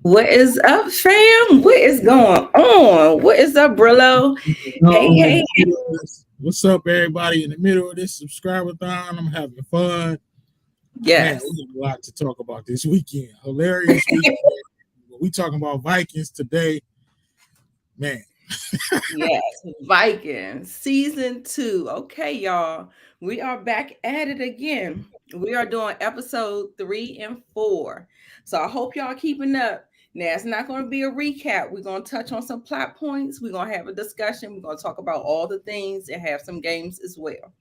What is up, fam? What is going on? What is up, Brillo? Hey, In hey, the middle of this, what's up, everybody? In the middle of this subscriber-thon, I'm having fun. Man, yes. we got a lot to talk about this weekend. Hilarious weekend. We talking about Vikings today. Man, Yes, Vikings season 2. Okay, y'all, we are back at it again. We are doing episode 3 and 4. So I hope y'all keeping up. Now it's not going to be a recap. We're going to touch on some plot points. We're going to have a discussion. We're going to talk about all the things and have some games as well.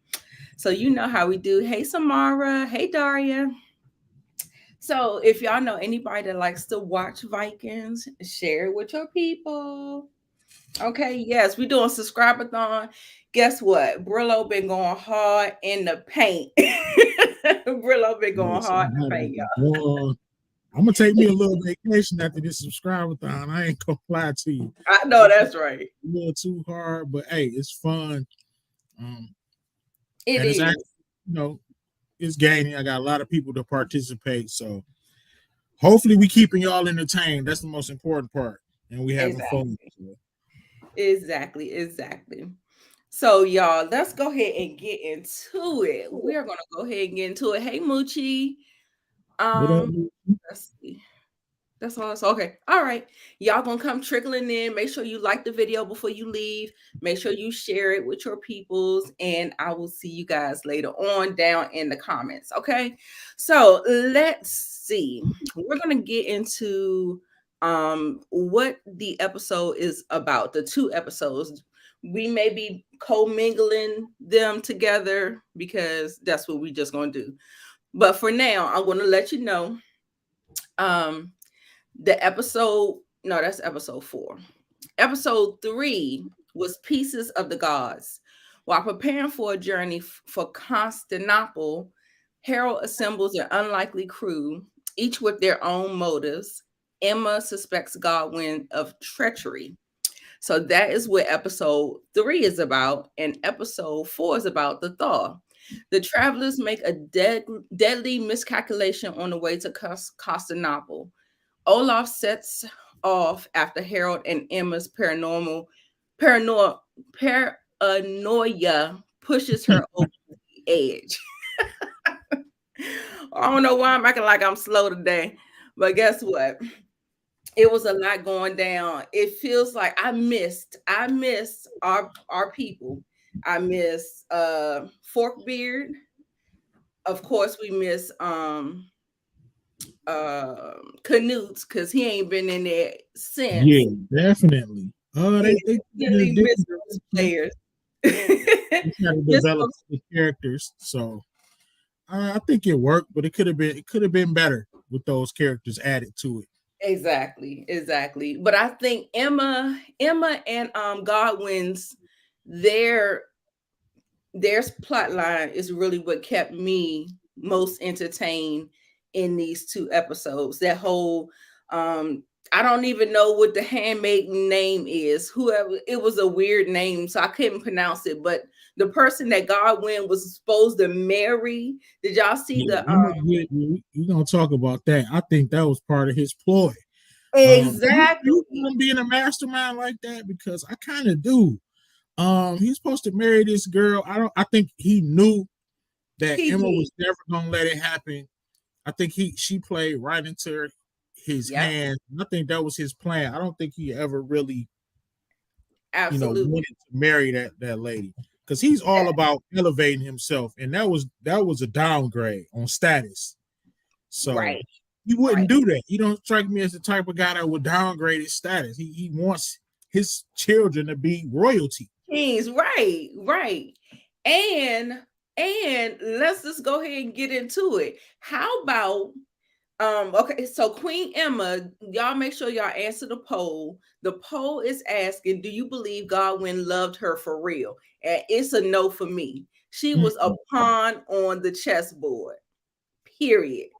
So you know how we do. Hey, Samara. Hey, Daria. So if y'all know anybody that likes to watch Vikings, share it with your people. Okay, yes, we doing subscribe-a-thon. Guess what? Brillo been going hard in the paint. Brillo been going listen, hard I'm in the paint, having y'all. fun. I'm gonna take me a little vacation after this subscriber-thon. I ain't gonna lie to you. I know It's that's right. a little too hard, but hey, it's fun. Um, It and it's is. actually, you know, it's gaining. I got a lot of people to participate, so hopefully we keeping y'all entertained. That's the most important part. And we having fun. Exactly. So. Exactly. So y'all, let's go ahead and get into it. We are gonna go ahead and get into it. Hey Moochie. What up? Um, let's see. That's all. So, okay. All right. Y'all gonna come trickling in. Make sure you like the video before you leave. Make sure you share it with your peoples. And I will see you guys later on down in the comments. Okay. So let's see. We're gonna get into what the episode is about, the 2 episodes. We may be co-mingling them together because that's what we just gonna do. But for now, I'm gonna let you know. Um the episode, no, that's episode 4. Episode 3 was Pieces of the Gods. While preparing for a journey for Constantinople, Harald assembles an unlikely crew, each with their own motives. Emma suspects Godwin of treachery. So that is what episode 3 is about, and episode 4 is about the thaw. The travelers make a deadly miscalculation on the way to Constantinople. Olaf sets off after Harold and Emma's paranoia, paranoia pushes her over the edge. I don't know why I'm acting like I'm slow today, but guess what? It was a lot going down. It feels like I missed our people. I miss Forkbeard. Of course, we miss Canutes because he ain't been in there Yeah, since. definitely. And They did a definitely miss different those direction. players. They try to Miss develop those- the characters. So I think it worked, but it could have been better with those characters added to it. exactly. But I think Emma and Godwin's their their plot line is really what kept me most entertained in these 2 episodes. That whole I don't even know what the handmaid name is. Whoever, it was a weird name, so I couldn't pronounce it. But the person that Godwin was supposed to marry, did y'all see Yeah, the we're gonna talk about that. I think that was part of his ploy. You exactly. him being a mastermind like that because I kind of do. He's supposed to marry this girl. I think he knew that He Emma did. was never gonna let it happen. I think she played right into his Yep, hands. I think that was his plan. I don't think he ever really, absolutely. wanted to marry that lady because he's all about elevating himself, and that was a downgrade on status. So Right, he wouldn't right. do that. He don't strike me as the type of guy that would downgrade his status. He wants his children to be royalty. Kings, right. And let's just go ahead and get into it. How about okay, so Queen Emma, y'all make sure y'all answer the poll. The poll is asking, do you believe Godwin loved her for real? And it's a no for me. She was a Mm-mm. pawn on the chessboard. Period.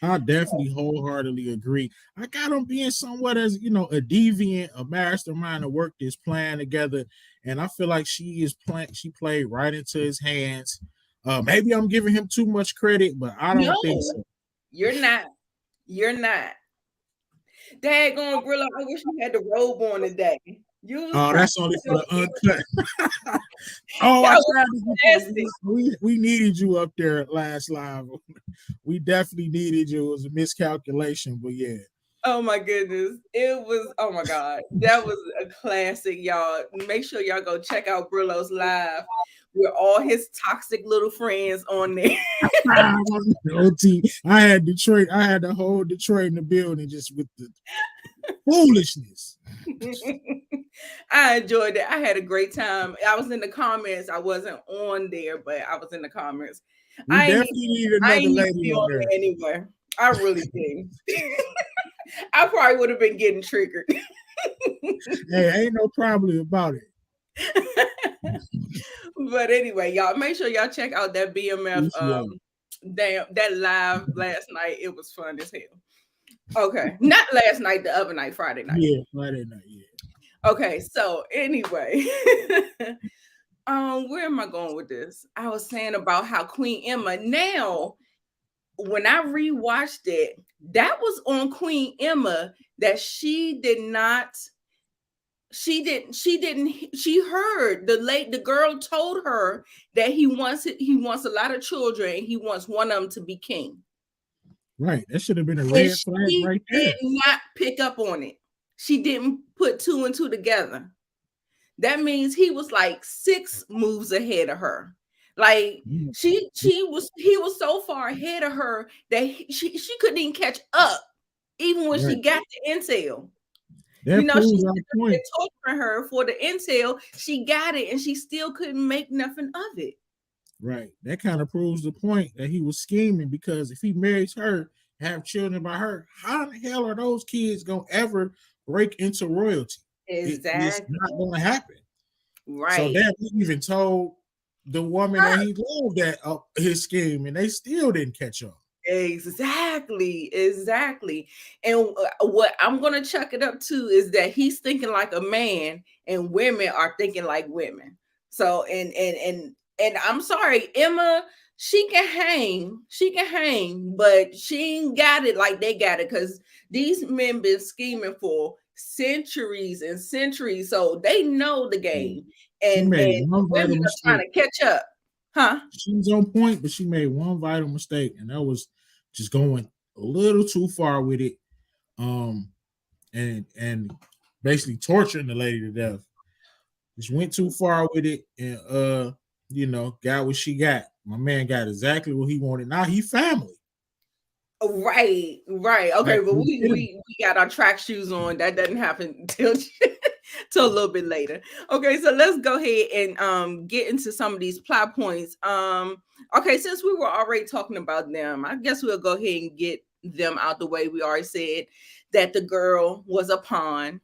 I definitely wholeheartedly agree. I got him being somewhat as a deviant, a mastermind to work this plan together, and I feel like she played right into his hands. Maybe I'm giving him too much credit, but I No, don't think so. you're not. You're not. Daggone Brillo, I wish you had the robe on today. You was Oh, that's only for the uncut. Oh, I that was tried to get classic. you. We needed you up there at last live. We definitely needed you. It was a miscalculation, but yeah. Oh my goodness. It was, oh my God. That was a classic, y'all. Make sure y'all go check out Brillo's live with all his toxic little friends on there. I had Detroit. I had the whole Detroit in the building just with the foolishness. I enjoyed it. I had a great time. I was in the comments. I wasn't on there, but I was in the comments. We definitely need another to lady be on on there. there anyway. I really did. I probably would have been getting triggered. Hey, ain't no problem about it. But anyway, y'all make sure y'all check out that BMF that live last night. It was fun as hell. Okay. Not last night, the other night, Friday night. Yeah, Friday night, yeah. Okay, so anyway. Where am I going with this? I was saying about how Queen Emma now, when I rewatched it, that was on Queen Emma that she heard the girl told her that he wants a lot of children and he wants one of them to be king. Right. That should have been a red flag right there. She did not pick up on it. She didn't put two and two together. That means he was like 6 moves ahead of her. Like he was so far ahead of her that she couldn't even catch up, even when she got the intel. That proves our point. They torturing her for the intel. She got it, and she still couldn't make nothing of it. Right. That kind of proves the point that he was scheming, because if he marries her, have children by her, how the hell are those kids gonna ever break into royalty? Exactly. It's not gonna happen. Right. So that he even told the woman that he loved that his scheme, and they still didn't catch up. Exactly. And what I'm gonna chuck it up to is that he's thinking like a man, and women are thinking like women. So and I'm sorry, Emma, she can hang, but she ain't got it like they got it, because these men been scheming for centuries and centuries, so they know the game. And women are trying to catch up. Huh? She was on point, but she made one vital mistake, and that was just going a little too far with it, and basically torturing the lady to death. Just went too far with it, and got what she got. My man got exactly what he wanted. Now he family. Right. Okay, but we got our track shoes on. That doesn't happen until till a little bit later. Okay, so let's go ahead and get into some of these plot points. Okay, since we were already talking about them, I guess we'll go ahead and get them out the way. We already said that the girl was a pawn,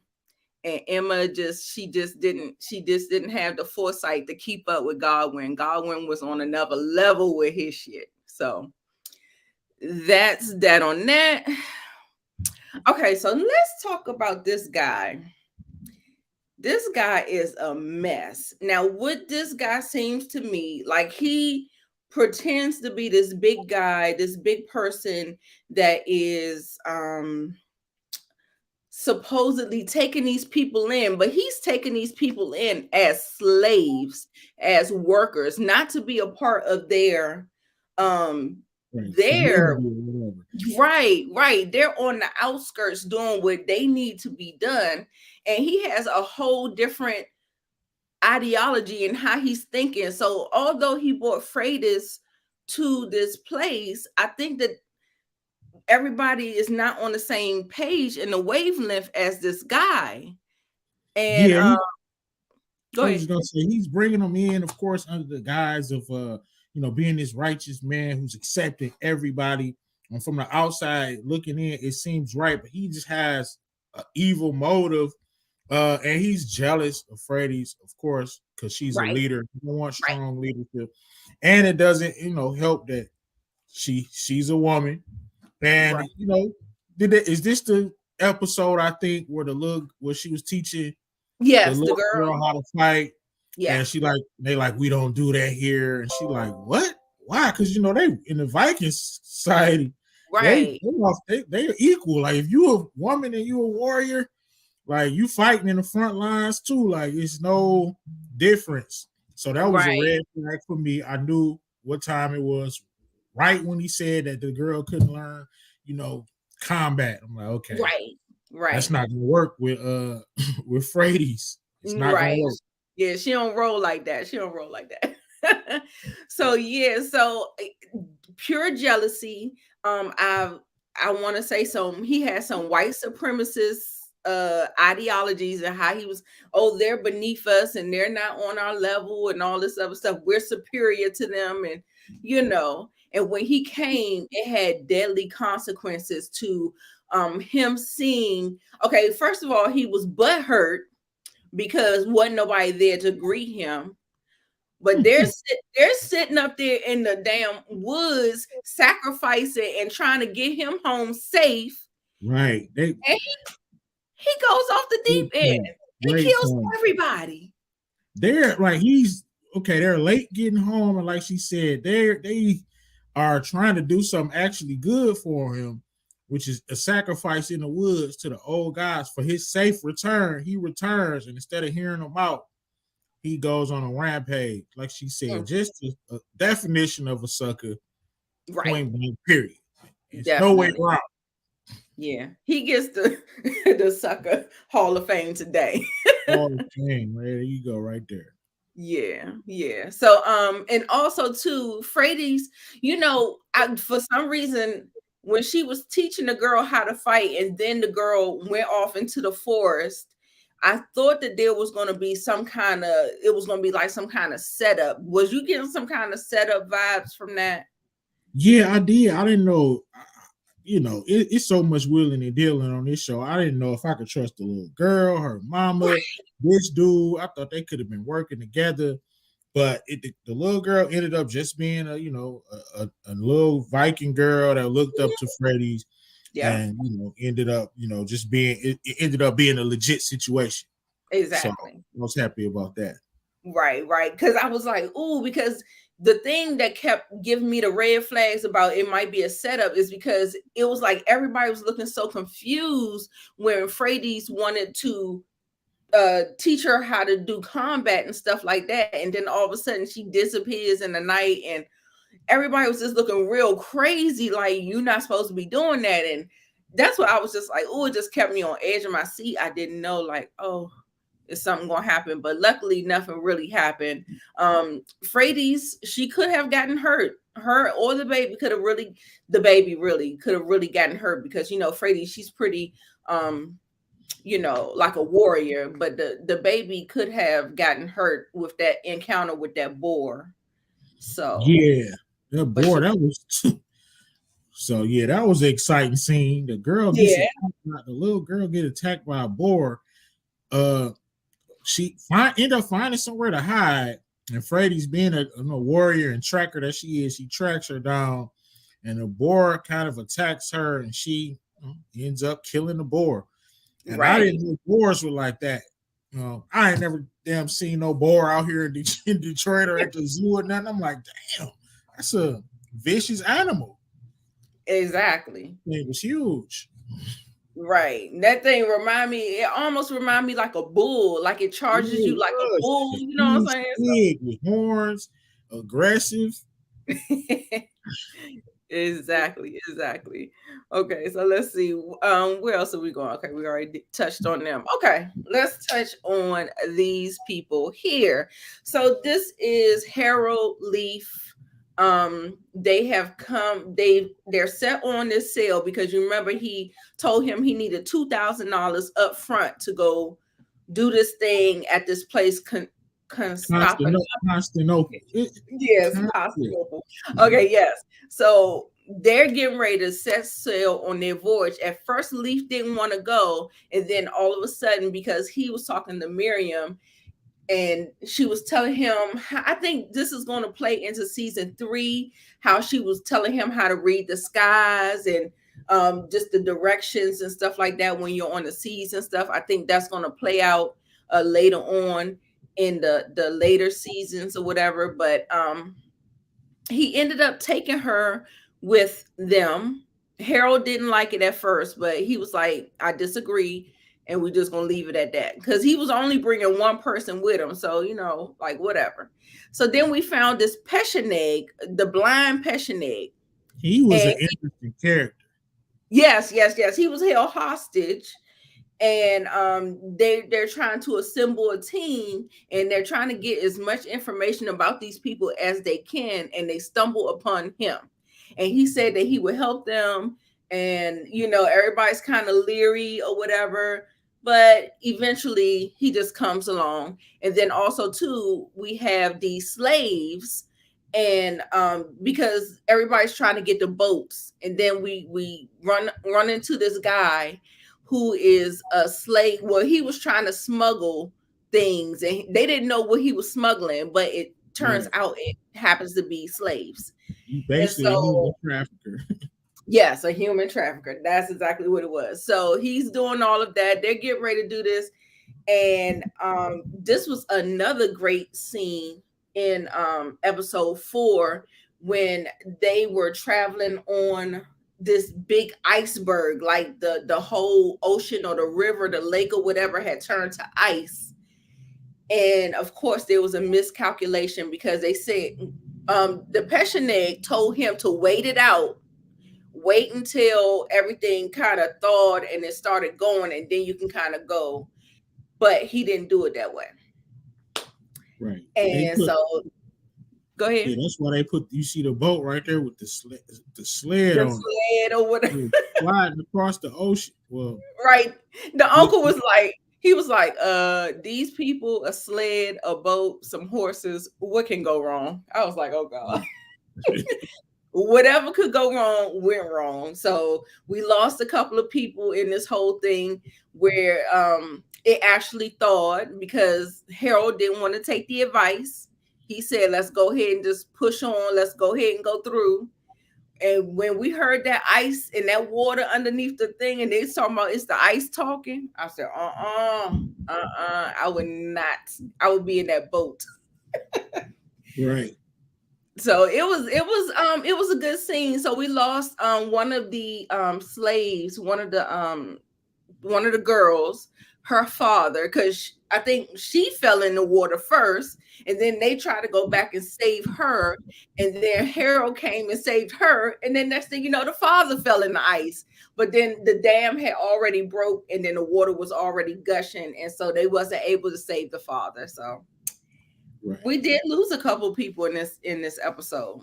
and Emma just didn't have the foresight to keep up with Godwin. Godwin was on another level with his shit. So that's that on that. Okay, so let's talk about this guy. This guy is a mess. Now, what this guy seems to me like, he pretends to be this big guy, this big person that is supposedly taking these people in, but he's taking these people in as slaves, as workers, not to be a part of their they're right. They're on the outskirts doing what they need to be done. And he has a whole different ideology in how he's thinking. So although he brought Freitas to this place, I think that everybody is not on the same page in the wavelength as this guy. And I was gonna say, he's bringing them in, of course, under the guise of being this righteous man who's accepting everybody. And from the outside looking in, it seems right, but he just has an evil motive, and he's jealous of Freitas, of course, because she's a leader. He wants strong leadership, and it doesn't, help that she's a woman. And is this the episode, I think, where she was teaching the girl how to fight? Yeah, and they we don't do that here, and she like, what? Why? Because they in the Viking society, Right. They're equal. Like if you a woman and you a warrior, like you fighting in the front lines too. Like it's no difference. So that was a Right. red flag for me. I knew what time it was. Right when he said that the girl couldn't learn, combat. I'm like, okay, Right. that's Right. not gonna work with with Frades. It's not gonna Right. work. Yeah, she don't roll like that. She don't roll like that. So yeah, so pure jealousy. I want to say some he had some white supremacist ideologies and how he was, oh, they're beneath us and they're not on our level and all this other stuff. We're superior to them, and and when he came, it had deadly consequences to him seeing, okay, first of all, he was butthurt because wasn't nobody there to greet him. But they're sitting up there in the damn woods, sacrificing and trying to get him home safe. Right. And he goes off the deep Great point. end. He Great kills point. everybody. They're like he's okay. They're late getting home, and like she said, they are trying to do something actually good for him, which is a sacrifice in the woods to the old gods for his safe return. He returns, and instead of hearing them out, he goes on a rampage. Like she said, just a definition of a sucker. Right. Point blank. Period. It's no way Definitely. around. Yeah. He gets the the sucker Hall of Fame today. Oh, dang, there you go, right there. Yeah, yeah. So and also too, Freddy's, for some reason when she was teaching the girl how to fight and then the girl went off into the forest, I thought that there was going to be it was going to be like some kind of setup. Was you getting some kind of setup vibes from that? Yeah, I did. I didn't know. It's so much willing and dealing on this show. I didn't know if I could trust the little girl, her mama, Right. this dude. I thought they could have been working together, but the little girl ended up just being a little Viking girl that looked up to Freddy's, Yeah. and ended up just being it ended up being a legit situation. So Exactly. I was happy about that. Right, right. Because I was like, ooh, because the thing that kept giving me the red flags about it might be a setup is because it was like everybody was looking so confused when Frades wanted to teach her how to do combat and stuff like that. And then all of a sudden she disappears in the night and everybody was just looking real crazy, like you're not supposed to be doing that. And that's what I was just like, oh, it just kept me on edge of my seat. I didn't know, like, oh, is something gonna happen? But luckily nothing really happened. Frades, she could have gotten hurt. Her or the baby really could have really gotten hurt because Frades, she's pretty like a warrior, but the baby could have gotten hurt with that encounter with that boar. So Yeah, that but boy, that was so. Yeah, that was an exciting scene. The girl gets yeah, attacked the little girl get attacked by a boar. Uh, she end up finding somewhere to hide, and Freddy's being a warrior and tracker that she is, he tracks her down, and the boar kind of attacks her, and she ends up killing the boar. And I right. didn't know boars were like that. I ain't never damn seen no boar out here in Detroit or at the zoo or nothing. I'm like, damn, that's a vicious animal. Exactly. It was huge. Right. That thing it almost remind me like a bull, like it charges you It like a was bull, a you know huge what I'm pig with horns, aggressive. saying? Exactly, exactly. Okay, so let's see. Where else are we going? Okay, we already touched on them. Okay, let's touch on these people here. So this is Harold Leaf. They have come, they're set on this sale because you remember he told him he needed $2,000 up front to go do this thing at this place, Constantinople. Constantinople. Yes, Yeah. Constantinople. Okay, yes. So they're getting ready to set sail on their voyage. At first, Leaf didn't want to go, and then all of a sudden, because he was talking to Miriam, and she was telling him, I think this is going to play into season 3, how she was telling him how to read the skies and just the directions and stuff like that when you're on the seas and stuff. I think that's going to play out later on in the later seasons or whatever. But he ended up taking her with them. Harold didn't like it at first, but he was like, I disagree. And we're just going to leave it at that. Because he was only bringing one person with him. So, like whatever. So then we found this Pesheneg, the blind Pesheneg. He was And an interesting character. yes. He was held hostage. And they're trying to assemble a team, and they're trying to get as much information about these people as they can, and they stumble upon him, and he said that he would help them, and everybody's kind of leery or whatever, but eventually he just comes along. And then also too, we have these slaves, and because everybody's trying to get the boats, and then we run into this guy who is a slave. Well, he was trying to smuggle things, and they didn't know what he was smuggling, but it turns out it happens to be slaves. Basically, a human trafficker. Yes, a human trafficker. That's exactly what it was. So he's doing all of that. They're getting ready to do this. And this was another great scene in episode 4 when they were traveling on this big iceberg, like the whole ocean or the river, the lake or whatever had turned to ice. And of course there was a miscalculation, because they said the Pesheneg told him to wait it out, wait until everything kind of thawed and it started going, and then you can kind of go. But he didn't do it that way. Right. And so go ahead. Yeah, that's why they put, you see the boat right there with the sled on it or whatever, sliding across the ocean. Well, right. The uncle was like, he was like, these people, a sled, a boat, some horses, what can go wrong? I was like, oh God. Whatever could go wrong went wrong. So we lost a couple of people in this whole thing, where it actually thawed because Harold didn't want to take the advice. He said, let's go ahead and just push on. Let's go ahead and go through. And when we heard that ice and that water underneath the thing, and they talking about it's the ice talking, I said, I would not. I would be in that boat. Right. So it was a good scene. So we lost one of the slaves, one of the girls, her father, because I think she fell in the water first, and then they tried to go back and save her, and then Harold came and saved her, and then next thing you know, the father fell in the ice. But then the dam had already broke, and then the water was already gushing, and so they wasn't able to save the father. So we did lose a couple people in this episode.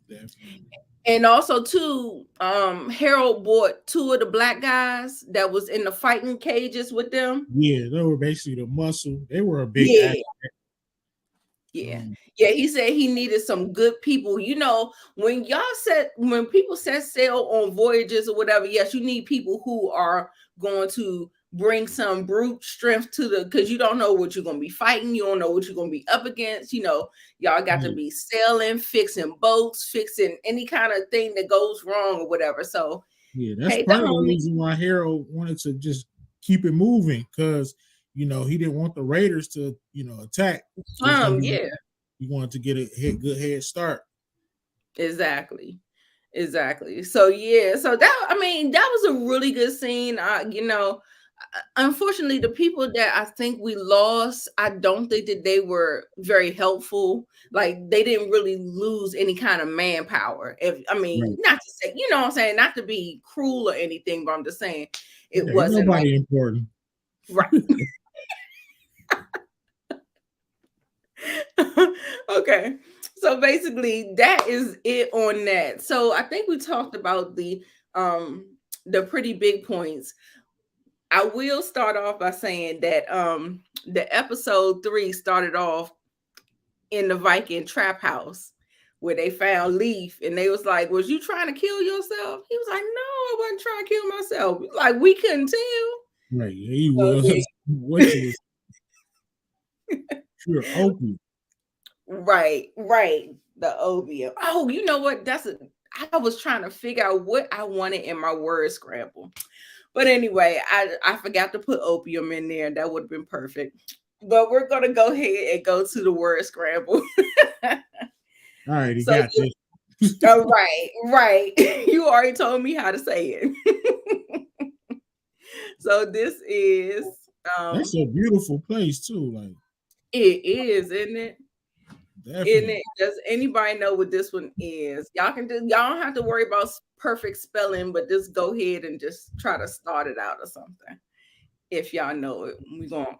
Definitely. And also too, Harold bought 2 of the black guys that was in the fighting cages with them. Yeah, they were basically the muscle. They were a big actor. Yeah. He said he needed some good people. When people set sail on voyages or whatever, yes, you need people who are going to bring some brute strength to because you don't know what you're going to be fighting. You don't know what you're going to be up against. Y'all got to be sailing, fixing boats, fixing any kind of thing that goes wrong or whatever. So yeah, that's part of the reason why Harold wanted to just keep it moving, because he didn't want the Raiders to attack. He wanted to get a good head start. Exactly. So that was a really good scene. Unfortunately, the people that I think we lost, I don't think that they were very helpful. Like, they didn't really lose any kind of manpower. Not to say, what I'm saying, not to be cruel or anything, but I'm just saying it wasn't nobody important. Right. Okay. So basically that is it on that. So I think we talked about the pretty big points. I will start off by saying that the episode 3 started off in the Viking trap house where they found Leaf, and they was like, was you trying to kill yourself? He was like, no, I wasn't trying to kill myself. Like, we couldn't tell. Right. He was. What was pure opium. Right. The opium. Oh, you know what? I was trying to figure out what I wanted in my word scramble. But anyway, I forgot to put opium in there. That would have been perfect. But we're going to go ahead and go to the word scramble. All right, you got this. Oh, right. You already told me how to say it. So this is That's a beautiful place too. Like it is, isn't it? Isn't definitely. it? Does anybody know what this one is? Y'all don't have to worry about perfect spelling, but just go ahead and just try to start it out or something. If y'all know it. We going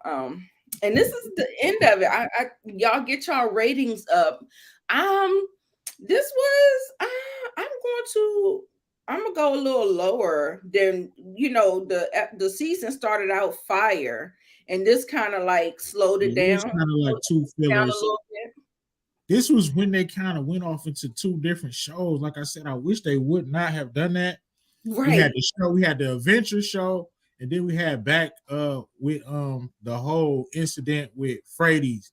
and this is the end of it. I y'all get y'all ratings up. This was I'm gonna go a little lower than the season started out fire, and this kind of like slowed it Yeah, it was down, kind of like two a fillers. little bit. This was when they kind of went off into two different shows. Like I said, I wish they would not have done that. We had Right, the show, we had the adventure show, and then we had back with the whole incident with Freddy's.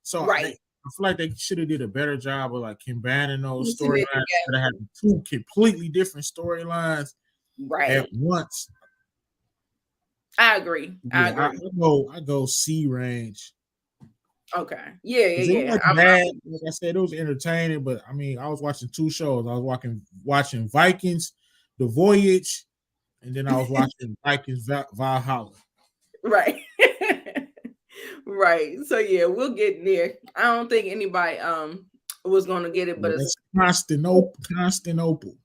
So I right. feel like they should have did a better job of like combining those Piecing it storylines that had two completely different storylines together. at Right. once. I agree. I Yeah, agree. I go C range. Okay. Yeah, Because it yeah, yeah. wasn't bad. Like I said, it was entertaining, but I mean, I was watching two shows. I was watching Vikings, The Voyage, and then I was watching Vikings Valhalla. Right. Right. So yeah, we'll get there. I don't think anybody was gonna get it, but Yeah, it's that's Constantinople. Constantinople.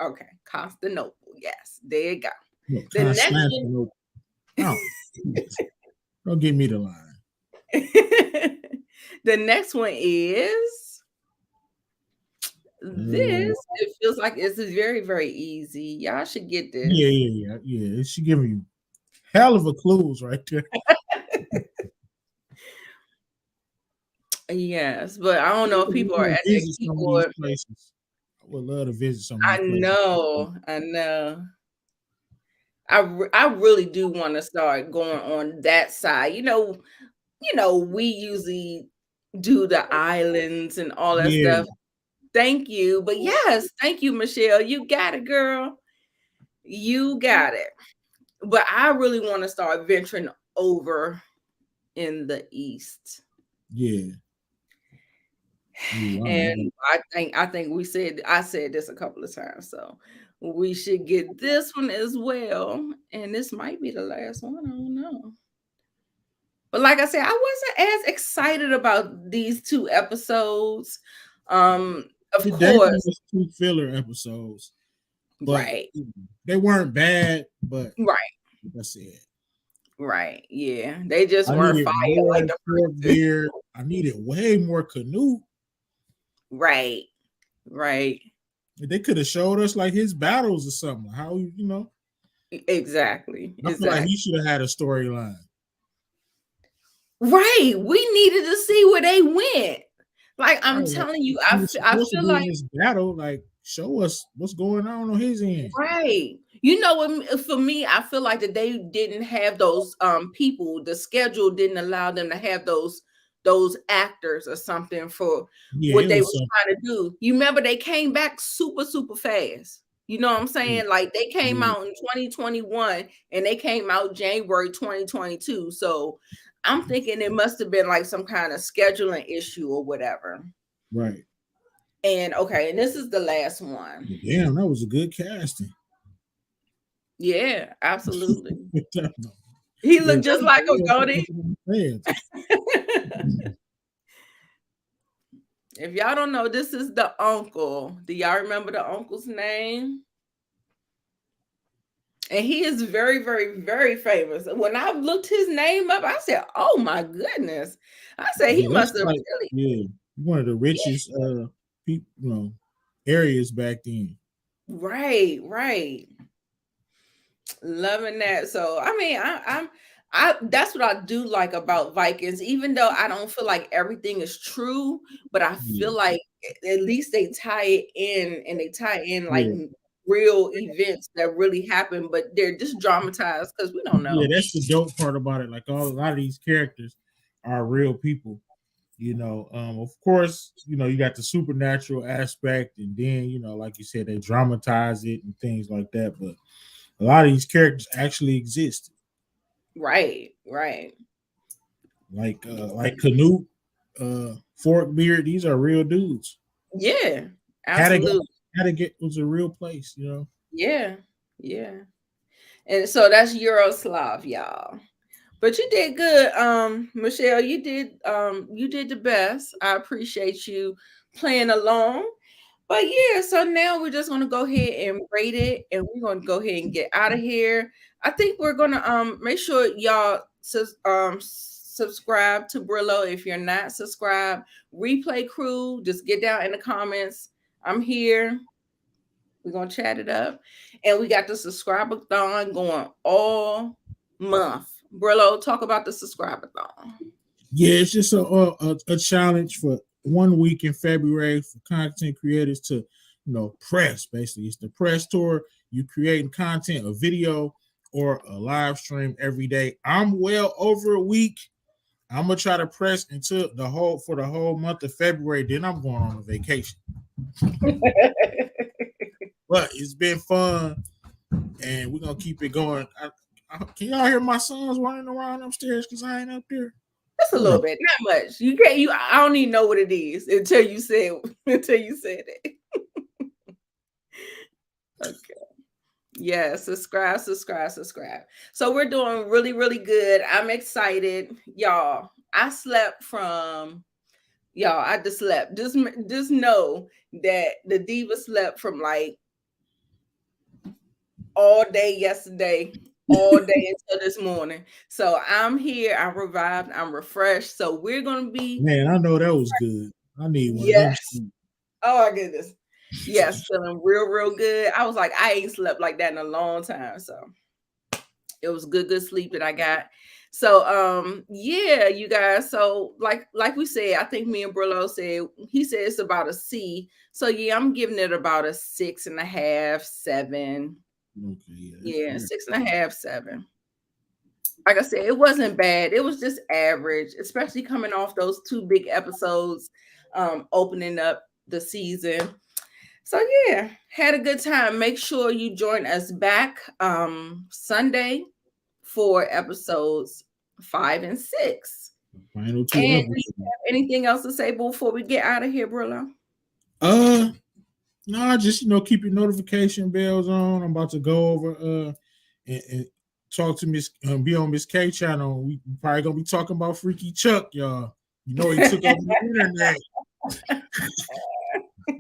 okay. Constantinople. Yes, there you go. No, The next one, Constantinople. Oh, don't give me the line. the next one is Uh, this. It feels like it's very, very easy. Y'all should get yeah, this. yeah, yeah, yeah. She giving you hell of a clues right there. Yes, but I don't I know if would people are love at to their visit some of these keyboard. places. I would love to visit some of I these places. know, I know. I really do want to start going on that side. We usually do the islands and all that Yeah, stuff. Thank you. But yes, thank you, Michelle. You got it, girl. You got it. But I really want to start venturing over in the east. yeah. Ooh, And I think I said this a couple of times. So we should get this one as well. And this might be the last one. I don't know. But like I said, I wasn't as excited about these two episodes. Of it definitely course, was two filler episodes, but right, they weren't bad. But right, like I said, right. Yeah, they just I weren't needed fire like more the Fort first two. Beard. I needed way more Canute. Right, right. They could have showed us like his battles or something. How Exactly, I feel like exactly. he should have had a storyline. Right. We needed to see where they went. Like I'm Right, like, telling you, he was I supposed to feel be in like this battle. Like, show us what's going on his end. right. You know what? For me, I feel like that they didn't have those people. The schedule didn't allow them to have those actors or something for Yeah, what it they was was something. trying to do. You remember they came back super super fast. You know what I'm Yeah, saying? Like they came yeah, out in 2021 and they came out January 2022. So I'm thinking it must have been like some kind of scheduling issue or whatever. right. And okay, and this is the last one. Damn, that was a good casting. Yeah, absolutely. They He really looked just like him, don't he? fans. If y'all don't know, this is the uncle. Do y'all remember the uncle's name? And he is very, very, very famous. When I looked his name up, I said, "Oh my goodness!" I said he Yeah, that's must have like really, one of the yeah, richest people, areas back then. right, right. Loving that. So I mean, I that's what I do like about Vikings, even though I don't feel like everything is true, but I Yeah, feel like at least they tie it in and they tie in like yeah, real events that really happen, but they're just dramatized because we don't yeah. know. That's the dope part about it. Like a lot of these characters are real people. Of course, you got the supernatural aspect, and then like you said, they dramatize it and things like that. But a lot of these characters actually exist. Right, right. Like Canute, Forkbeard, these are real dudes. Yeah. Absolutely. Had to get was a real place, you know. Yeah. Yeah. And so that's Yuroslav, y'all. But you did good, Michelle. You did the best. I appreciate you playing along. But yeah, so now we're just gonna go ahead and rate it, and we're gonna go ahead and get out of here. I think we're gonna make sure y'all subscribe to Brillo if you're not subscribed. Replay crew, just get down in the comments. I'm here. We're gonna chat it up, and we got the subscriber-thon going all month. Brillo, talk about the subscriber-thon. Yeah, it's just a challenge for 1 week in February for content creators to, press. Basically, it's the press tour. You creating content, a video or a live stream every day. I'm well over a week. I'm gonna try to press until the whole month of February. Then I'm going on a vacation. But it's been fun, and we're gonna keep it going. Can y'all hear my sons running around upstairs because I ain't up there? Just a little bit, not much. You can't. I don't even know what it is until you said it. Okay. Yeah, subscribe. So we're doing really, really good. I'm excited, y'all. I just slept. Just know that the Diva slept from like all day yesterday, all day until this morning. So I'm here. I'm revived. I'm refreshed. So we're gonna be. Man, I know that was good. I need one of them. Oh my goodness. Yes, feeling real, real good. I was like, I ain't slept like that in a long time. So it was good sleep that I got. So yeah, you guys. So like we said, I think me and Brillo said, he said it's about a C. So yeah, I'm giving it about a 6.5, 7. Okay, yeah, 6.5, 7. Like I said, it wasn't bad. It was just average, especially coming off those 2 big episodes, opening up the season. So yeah, had a good time. Make sure you join us back Sunday for episodes 5 and 6. Final 2 And do episodes. you have anything else to say before we get out of here, Brillo? No, just keep your notification bells on. I'm about to go over and talk to be on Miss K channel. We probably gonna be talking about Freaky Chuck, y'all. He took over the internet.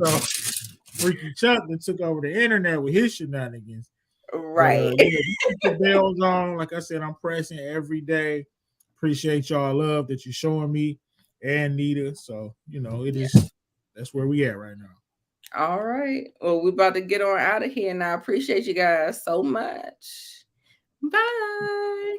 So Freaky Chuck that took over the internet with his shenanigans. Right. But, yeah, keep the bells on. Like I said, I'm pressing every day. Appreciate y'all love that you're showing me and Nita. So it is. That's where we at right now. All right. Well, we're about to get on out of here, and I appreciate you guys so much. Bye.